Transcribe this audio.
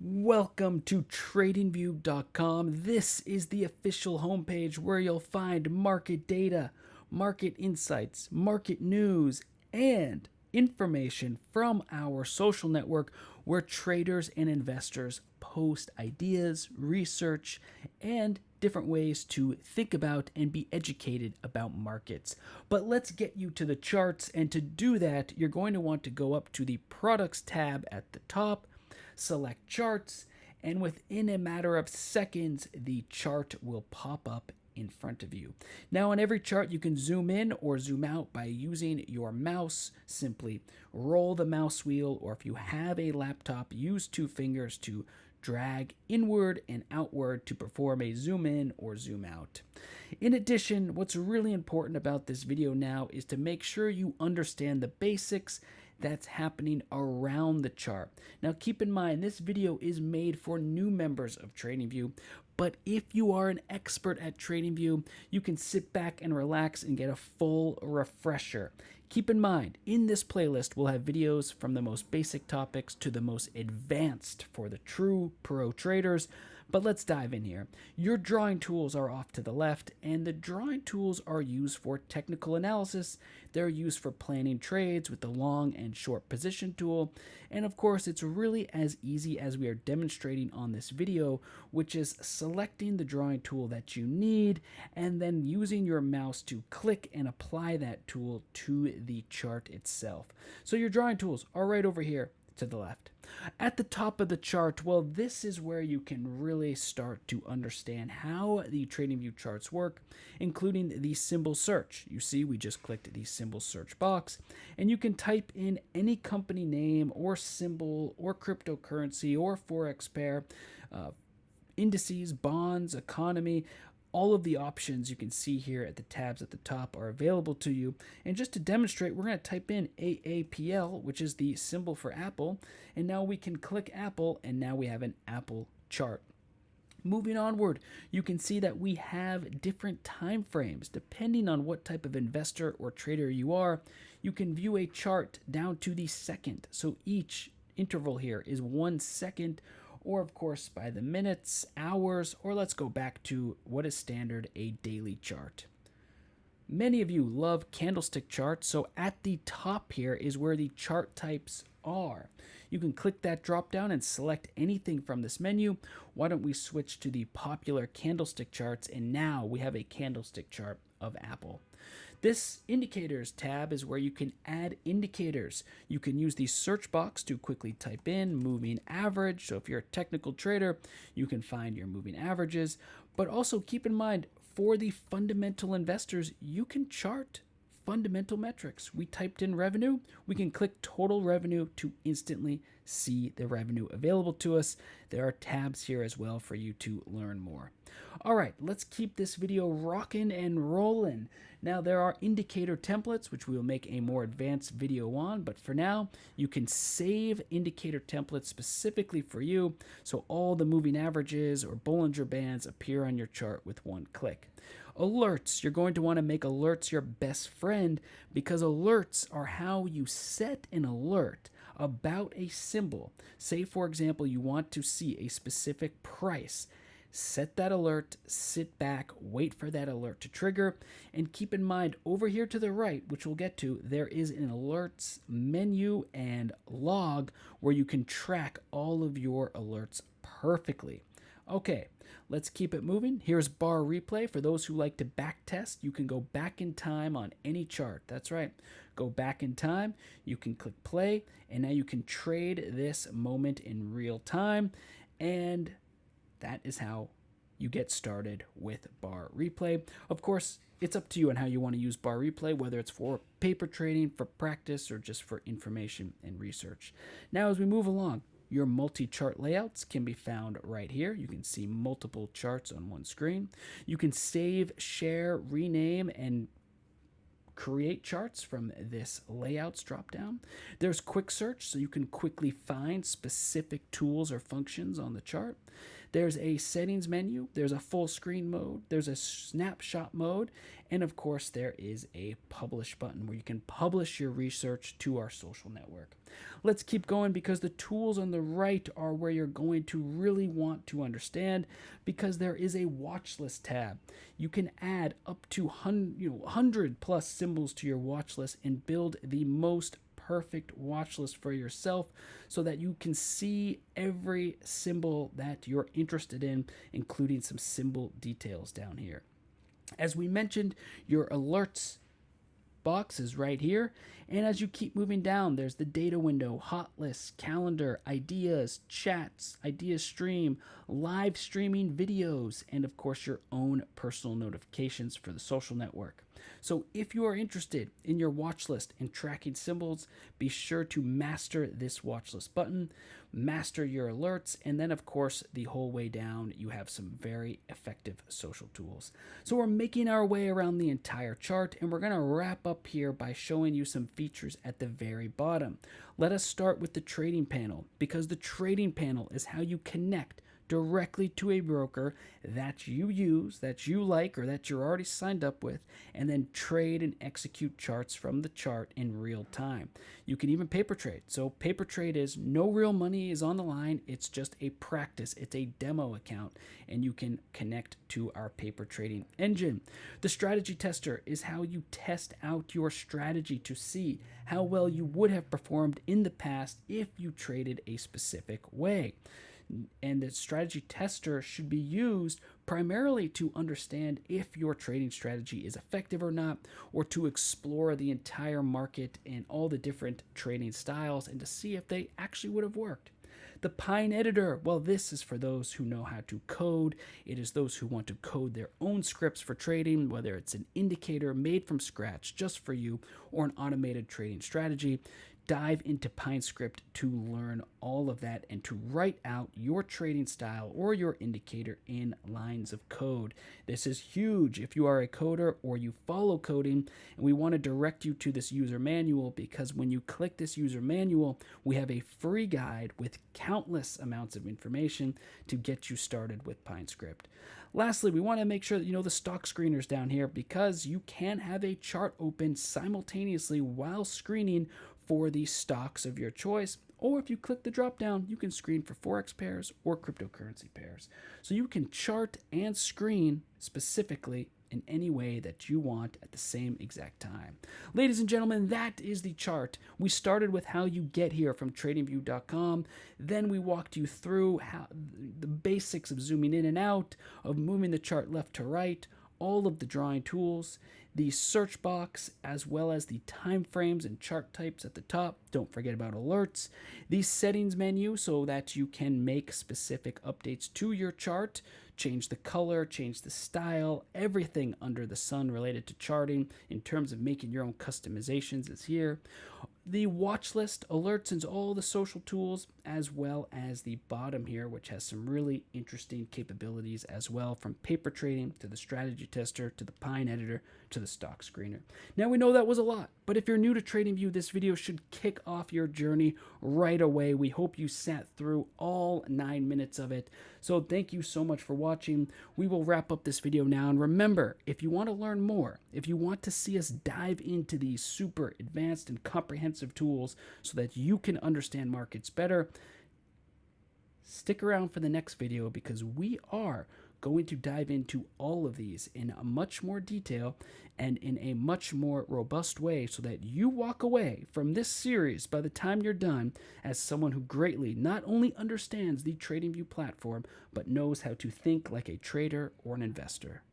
Welcome to TradingView.com. This is the official homepage where you'll find market data, market insights, market news, and information from our social network where traders and investors post ideas, research, and different ways to think about and be educated about markets. But let's get you to the charts, and to do that, you're going to want to go up to the Products tab at the top, select Charts, and within a matter of seconds, the chart will pop up in front of you. Now, on every chart, you can zoom in or zoom out by using your mouse. Simply roll the mouse wheel, or if you have a laptop, use two fingers to drag inward and outward to perform a zoom in or zoom out. In addition, what's really important about this video now is to make sure you understand the basics that's happening around the chart. Now keep in mind, this video is made for new members of TradingView, but if you are an expert at TradingView, you can sit back and relax and get a full refresher. Keep in mind, in this playlist, we'll have videos from the most basic topics to the most advanced for the true pro traders. But let's dive in here. Your drawing tools are off to the left, and the drawing tools are used for technical analysis. They're used for planning trades with the long and short position tool. And of course, it's really as easy as we are demonstrating on this video, which is selecting the drawing tool that you need and then using your mouse to click and apply that tool to the chart itself. So your drawing tools are right over here to the left. At the top of the chart, well, this is where you can really start to understand how the TradingView charts work, including the symbol search. You see, we just clicked the symbol search box, and you can type in any company name or symbol or cryptocurrency or forex pair, indices, bonds, economy. All of the options you can see here at the tabs at the top are available to you. And just to demonstrate, we're going to type in AAPL, which is the symbol for Apple. And now we can click Apple, and now we have an Apple chart. Moving onward, you can see that we have different time frames. Depending on what type of investor or trader you are, you can view a chart down to the second. So each interval here is 1 second, or of course by the minutes, hours, or let's go back to what is standard, a daily chart. Many of you love candlestick charts, so at the top here is where the chart types are. You can click that drop down and select anything from this menu. Why don't we switch to the popular candlestick charts, and now we have a candlestick chart of Apple. This indicators tab is where you can add indicators. You can use the search box to quickly type in moving average. So if you're a technical trader, you can find your moving averages. But also keep in mind, for the fundamental investors, you can chart fundamental metrics. We typed in revenue. We can click total revenue to instantly see the revenue available to us. There are tabs here as well for you to learn more. All right, let's keep this video rocking and rolling. Now, there are indicator templates, which we will make a more advanced video on, but for now, you can save indicator templates specifically for you, so all the moving averages or Bollinger Bands appear on your chart with one click. Alerts, you're going to want to make alerts your best friend, because alerts are how you set an alert about a symbol. Say, for example, you want to see a specific price. Set that alert, sit back, wait for that alert to trigger, and keep in mind over here to the right, which we'll get to, there is an alerts menu and log where you can track all of your alerts perfectly. Okay, let's keep it moving. Here's bar replay. For those who like to back test, you can go back in time on any chart. That's right. Go back in time. You can click play, and now you can trade this moment in real time. And that is how you get started with bar replay. Of course, it's up to you on how you want to use bar replay, whether it's for paper trading, for practice, or just for information and research. Now, as we move along, your multi-chart layouts can be found right here. You can see multiple charts on one screen. You can save, share, rename, and create charts from this layouts dropdown. There's quick search, so you can quickly find specific tools or functions on the chart. There's a settings menu, there's a full screen mode, there's a snapshot mode, and of course there is a publish button where you can publish your research to our social network. Let's keep going because the tools on the right are where you're going to really want to understand, because there is a watch list tab. You can add up to 100 plus symbols to your watch list and build the most perfect watch list for yourself so that you can see every symbol that you're interested in, including some symbol details down here. As we mentioned, your alerts box is right here, and as you keep moving down, there's the data window, hot lists, calendar, ideas, chats, ideas stream, live streaming videos, and of course your own personal notifications for the social network. So if you are interested in your watch list and tracking symbols, be sure to master this watch list button, master your alerts, and then of course the whole way down you have some very effective social tools. So we're making our way around the entire chart, and we're going to wrap up here by showing you some features at the very bottom. Let us start with the trading panel, because the trading panel is how you connect directly to a broker that you use, that you like, or that you're already signed up with, and then trade and execute charts from the chart in real time. You can even paper trade. So paper trade is no real money is on the line. It's just a practice. It's a demo account, and you can connect to our paper trading engine. The strategy tester is how you test out your strategy to see how well you would have performed in the past if you traded a specific way. And the strategy tester should be used primarily to understand if your trading strategy is effective or not, or to explore the entire market and all the different trading styles and to see if they actually would have worked. The Pine editor, well, this is for those who know how to code. It is those who want to code their own scripts for trading, whether it's an indicator made from scratch just for you or an automated trading strategy. Dive into PineScript to learn all of that and to write out your trading style or your indicator in lines of code. This is huge if you are a coder or you follow coding, and we want to direct you to this user manual, because when you click this user manual, we have a free guide with countless amounts of information to get you started with PineScript. Lastly, we want to make sure that you know the stock screeners down here, because you can have a chart open simultaneously while screening for the stocks of your choice, or if you click the drop down, you can screen for forex pairs or cryptocurrency pairs. So you can chart and screen specifically in any way that you want at the same exact time. Ladies and gentlemen, that is the chart. We started with how you get here from TradingView.com. Then we walked you through how the basics of zooming in and out, of moving the chart left to right, all of the drawing tools, the search box, as well as the time frames and chart types at the top. Don't forget about alerts. The settings menu so that you can make specific updates to your chart, change the color, change the style, everything under the sun related to charting in terms of making your own customizations is here. The watch list, alerts, and all the social tools, as well as the bottom here, which has some really interesting capabilities as well, from paper trading to the strategy tester to the Pine editor to the stock screener. Now we know that was a lot, but if you're new to TradingView, this video should kick off your journey right away. We hope you sat through all 9 minutes of it. So thank you so much for watching. We will wrap up this video now. And remember, if you want to learn more, if you want to see us dive into these super advanced and comprehensive tools so that you can understand markets better, stick around for the next video, because we are going to dive into all of these in a much more detail and in a much more robust way, so that you walk away from this series by the time you're done as someone who greatly not only understands the TradingView platform, but knows how to think like a trader or an investor.